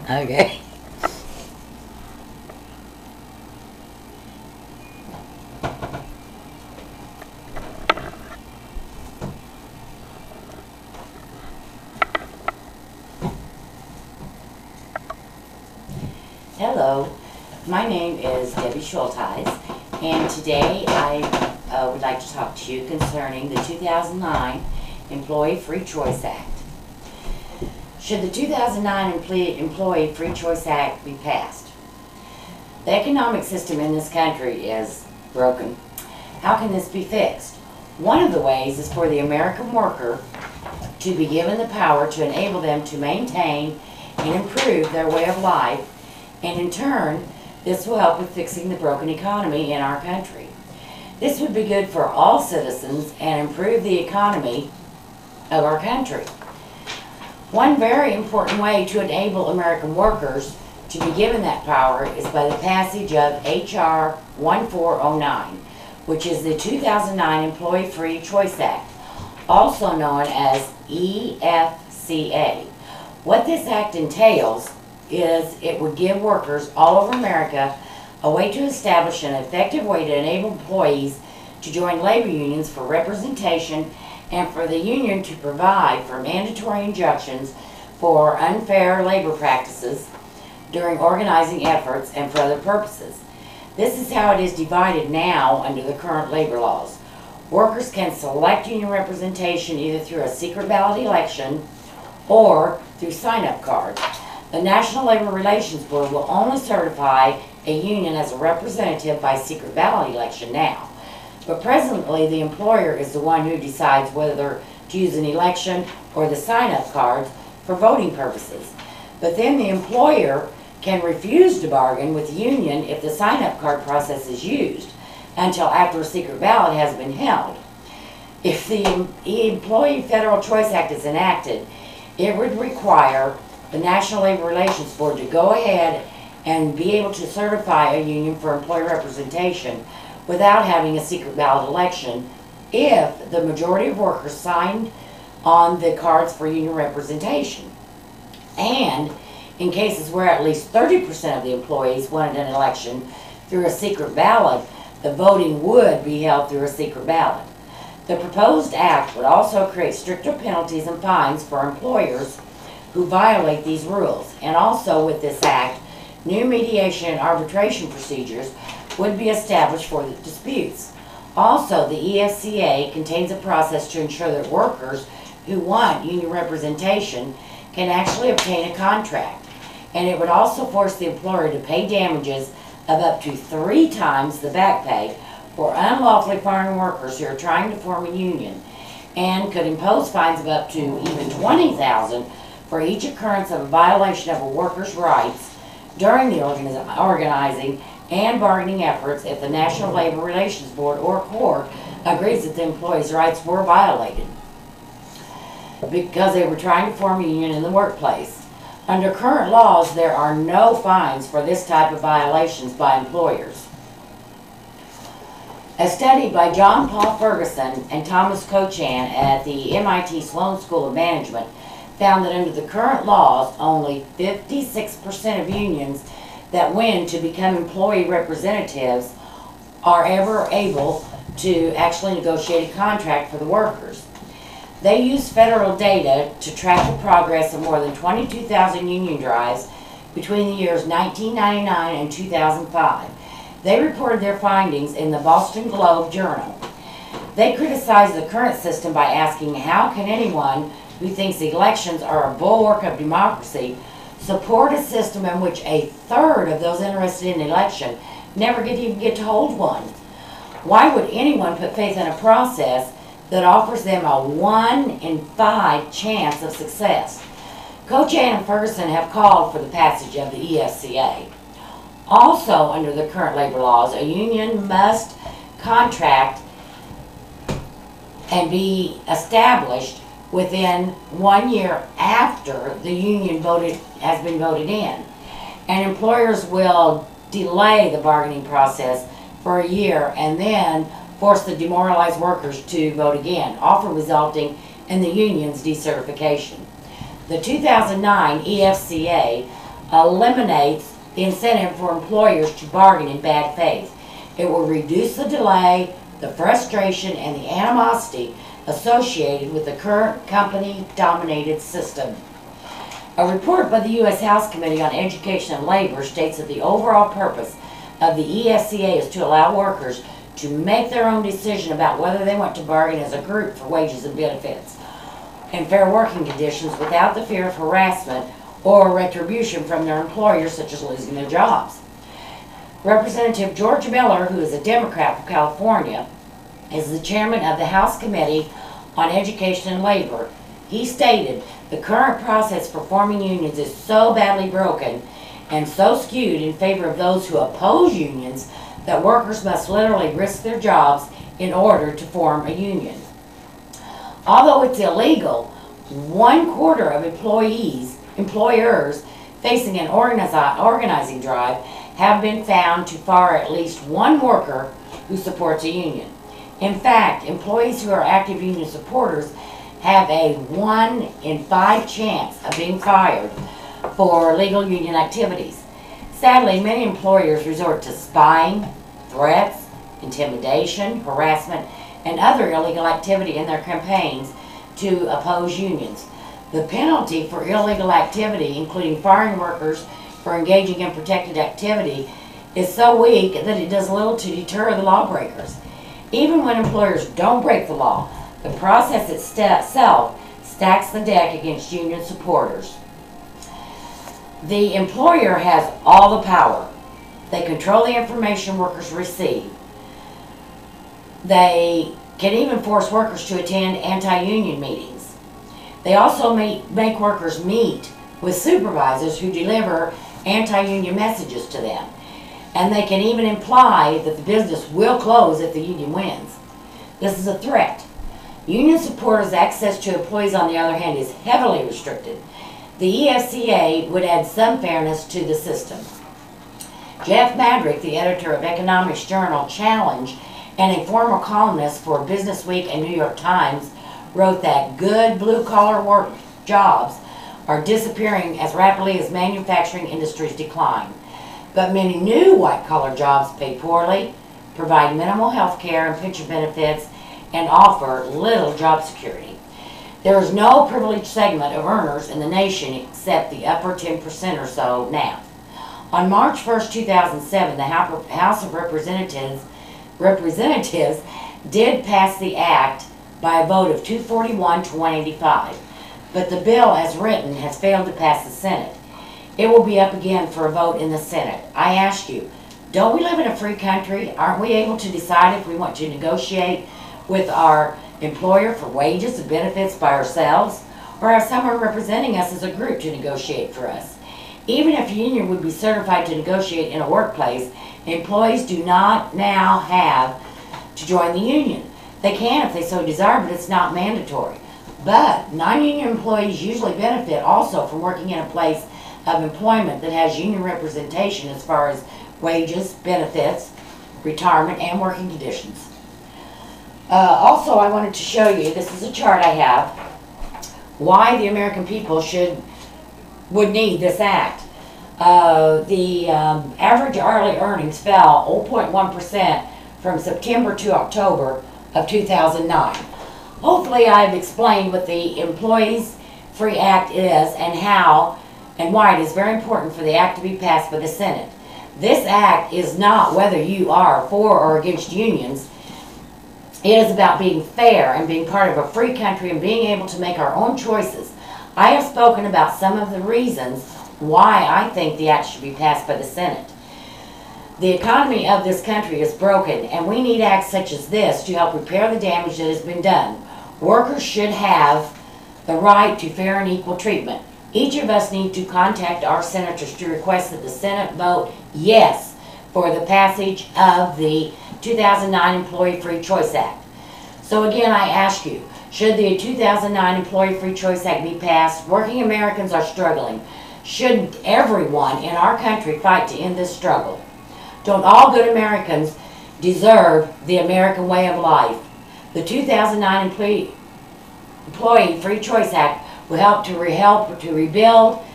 Okay. Hello, my name is dschultheis, and today I would like to talk to you concerning the 2009 Employee Free Choice Act. Should the 2009 Employee Free Choice Act be passed? The economic system in this country is broken. How can this be fixed? One of the ways is for the American worker to be given the power to enable them to maintain and improve their way of life, and in turn, this will help with fixing the broken economy in our country. This would be good for all citizens and improve the economy of our country. One very important way to enable American workers to be given that power is by the passage of H.R. 1409, which is the 2009 Employee Free Choice Act, also known as EFCA. What this act entails is it would give workers all over America a way to establish an effective way to enable employees to join labor unions for representation and for the union to provide for mandatory injunctions for unfair labor practices during organizing efforts and for other purposes. This is how it is divided now under the current labor laws. Workers can select union representation either through a secret ballot election or through sign-up cards. The National Labor Relations Board will only certify a union as a representative by secret ballot election now. But presently, the employer is the one who decides whether to use an election or the sign-up cards for voting purposes. But then the employer can refuse to bargain with the union if the sign-up card process is used until after a secret ballot has been held. If the Employee Federal Choice Act is enacted, it would require the National Labor Relations Board to go ahead and be able to certify a union for employee representation without having a secret ballot election if the majority of workers signed on the cards for union representation. And in cases where at least 30% of the employees wanted an election through a secret ballot, the voting would be held through a secret ballot. The proposed act would also create stricter penalties and fines for employers who violate these rules. And also with this act, new mediation and arbitration procedures would be established for the disputes. Also, the EFCA contains a process to ensure that workers who want union representation can actually obtain a contract. And it would also force the employer to pay damages of up to 3 times the back pay for unlawfully foreign workers who are trying to form a union, and could impose fines of up to even $20,000 for each occurrence of a violation of a worker's rights during the organizing and bargaining efforts if the National Labor Relations Board or court agrees that the employee's rights were violated because they were trying to form a union in the workplace. Under current laws, there are no fines for this type of violations by employers. A study by John Paul Ferguson and Thomas Cochan at the MIT Sloan School of Management found that under the current laws, only 56% of unions that win to become employee representatives are ever able to actually negotiate a contract for the workers. They use federal data to track the progress of more than 22,000 union drives between the years 1999 and 2005. They reported their findings in the Boston Globe Journal. They criticized the current system by asking, how can anyone who thinks elections are a bulwark of democracy support a system in which a third of those interested in an election never even get to hold one? Why would anyone put faith in a process that offers them a 1 in 5 chance of success? Cochan and Ferguson have called for the passage of the EFCA. Also, under the current labor laws, a union must contract and be established within 1 year after the union has been voted in. And employers will delay the bargaining process for a year and then force the demoralized workers to vote again, often resulting in the union's decertification. The 2009 EFCA eliminates the incentive for employers to bargain in bad faith. It will reduce the delay, the frustration, and the animosity associated with the current company-dominated system. A report by the U.S. House Committee on Education and Labor states that the overall purpose of the ESCA is to allow workers to make their own decision about whether they want to bargain as a group for wages and benefits and fair working conditions without the fear of harassment or retribution from their employers, such as losing their jobs. Representative George Miller, who is a Democrat from California, is the chairman of the House Committee on Education and Labor. He stated, "The current process for forming unions is so badly broken and so skewed in favor of those who oppose unions that workers must literally risk their jobs in order to form a union." Although it's illegal, 1/4 of employers facing an organizing drive have been found to fire at least one worker who supports a union. In fact, employees who are active union supporters have a 1 in 5 chance of being fired for legal union activities. Sadly, many employers resort to spying, threats, intimidation, harassment, and other illegal activity in their campaigns to oppose unions. The penalty for illegal activity, including firing workers for engaging in protected activity, is so weak that it does little to deter the lawbreakers. Even when employers don't break the law, the process itself stacks the deck against union supporters. The employer has all the power. They control the information workers receive. They can even force workers to attend anti-union meetings. They also make workers meet with supervisors who deliver anti-union messages to them. And they can even imply that the business will close if the union wins. This is a threat. Union supporters' access to employees, on the other hand, is heavily restricted. The ESCA would add some fairness to the system. Jeff Madrick, the editor of Economics Journal Challenge and a former columnist for Business Week and New York Times, wrote that good blue-collar work jobs are disappearing as rapidly as manufacturing industries decline. But many new white-collar jobs pay poorly, provide minimal health care and pension benefits, and offer little job security. There is no privileged segment of earners in the nation except the upper 10% or so now. On March 1st, 2007, the House of Representatives did pass the act by a vote of 241 to 185, but the bill as written has failed to pass the Senate. It will be up again for a vote in the Senate. I ask you, don't we live in a free country? Aren't we able to decide if we want to negotiate with our employer for wages and benefits by ourselves, or have someone representing us as a group to negotiate for us? Even if a union would be certified to negotiate in a workplace, employees do not now have to join the union. They can if they so desire, but it's not mandatory. But non-union employees usually benefit also from working in a place of employment that has union representation as far as wages, benefits, retirement, and working conditions. Also, I wanted to show you, this is a chart I have, why the American people would need this act. The average hourly earnings fell 0.1% from September to October of 2009. Hopefully I've explained what the Employees Free Act is and how and why it is very important for the act to be passed by the Senate. This act is not whether you are for or against unions. It is about being fair and being part of a free country and being able to make our own choices. I have spoken about some of the reasons why I think the act should be passed by the Senate. The economy of this country is broken, and we need acts such as this to help repair the damage that has been done. Workers should have the right to fair and equal treatment. Each of us need to contact our senators to request that the Senate vote yes for the passage of the 2009 Employee Free Choice Act. So again, I ask you, should the 2009 Employee Free Choice Act be passed? Working Americans are struggling. Shouldn't everyone in our country fight to end this struggle? Don't all good Americans deserve the American way of life? The 2009 Employee Free Choice Act will help to rebuild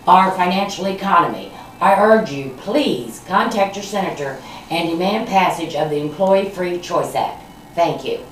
our financial economy. I urge you, please contact your senator and demand passage of the Employee Free Choice Act. Thank you.